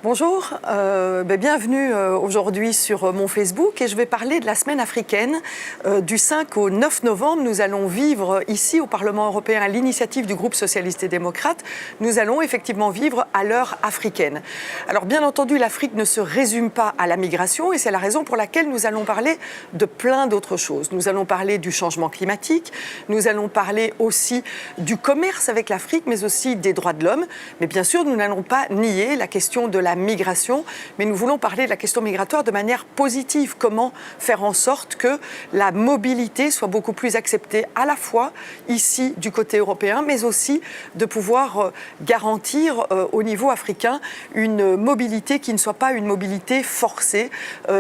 Bonjour, bienvenue aujourd'hui sur mon Facebook et je vais parler de la semaine africaine du 5 au 9 novembre. Nous allons vivre ici au Parlement européen à l'initiative du groupe socialiste et démocrate. Nous allons effectivement vivre à l'heure africaine. Alors bien entendu, l'Afrique ne se résume pas à la migration et c'est la raison pour laquelle nous allons parler de plein d'autres choses. Nous allons parler du changement climatique, nous allons parler aussi du commerce avec l'Afrique, mais aussi des droits de l'homme. Mais bien sûr, nous n'allons pas nier la question de la migration, mais nous voulons parler de la question migratoire de manière positive. Comment faire en sorte que la mobilité soit beaucoup plus acceptée à la fois ici du côté européen, mais aussi de pouvoir garantir au niveau africain une mobilité qui ne soit pas une mobilité forcée,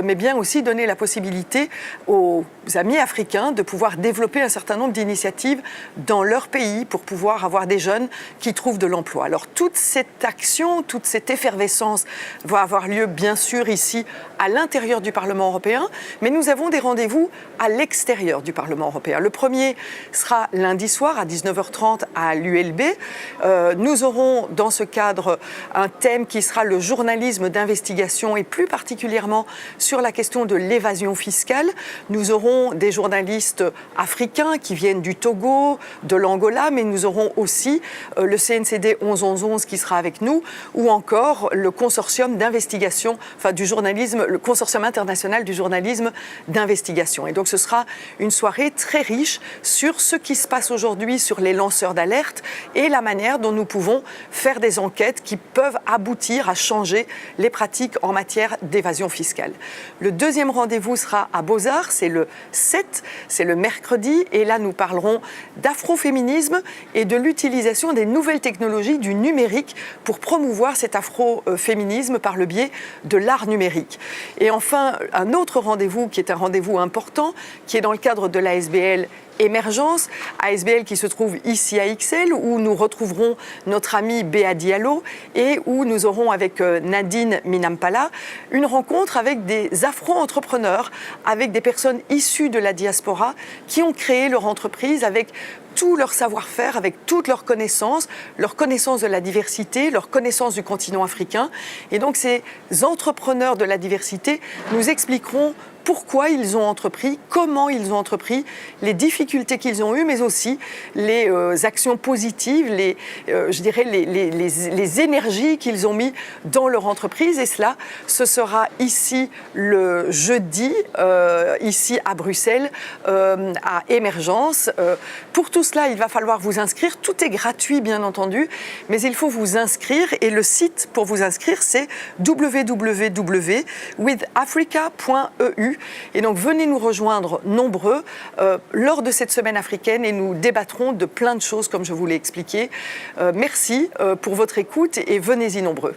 mais bien aussi donner la possibilité aux amis africains de pouvoir développer un certain nombre d'initiatives dans leur pays pour pouvoir avoir des jeunes qui trouvent de l'emploi. Alors toute cette action, toute cette effervescence va avoir lieu bien sûr ici à l'intérieur du Parlement européen, mais nous avons des rendez-vous à l'extérieur du Parlement européen. Le premier sera lundi soir à 19h30 à l'ULB. Nous aurons dans ce cadre un thème qui sera le journalisme d'investigation et plus particulièrement sur la question de l'évasion fiscale. Nous aurons des journalistes africains qui viennent du Togo, de l'Angola, mais nous aurons aussi le CNCD 11-11-11 qui sera avec nous, ou encore le consortium d'investigation, enfin du journalisme, le consortium international du journalisme d'investigation. Et donc ce sera une soirée très riche sur ce qui se passe aujourd'hui sur les lanceurs d'alerte et la manière dont nous pouvons faire des enquêtes qui peuvent aboutir à changer les pratiques en matière d'évasion fiscale. Le deuxième rendez-vous sera à Beaux-Arts, c'est le 7, c'est le mercredi, et là nous parlerons d'afroféminisme et de l'utilisation des nouvelles technologies du numérique pour promouvoir cet afroféminisme par le biais de l'art numérique. Et enfin, un autre rendez-vous qui est un rendez-vous important, qui est dans le cadre de l'ASBL Émergence, ASBL qui se trouve ici à Ixelles, où nous retrouverons notre amie Béa Diallo et où nous aurons avec Nadine Minampala une rencontre avec des afro-entrepreneurs, avec des personnes issues de la diaspora qui ont créé leur entreprise avec tout leur savoir-faire, avec toute leur connaissance de la diversité, leur connaissance du continent africain. Et donc ces entrepreneurs de la diversité nous expliqueront pourquoi ils ont entrepris, comment ils ont entrepris, les difficultés qu'ils ont eues, mais aussi les actions positives, les énergies qu'ils ont mis dans leur entreprise. Et cela, ce sera ici le jeudi, ici à Bruxelles, à Émergence. Pour tout cela, il va falloir vous inscrire. Tout est gratuit, bien entendu, mais il faut vous inscrire. Et le site pour vous inscrire, c'est www.withafrica.eu. Et donc venez nous rejoindre nombreux lors de cette semaine africaine et nous débattrons de plein de choses comme je vous l'ai expliqué. Merci pour votre écoute et venez-y nombreux.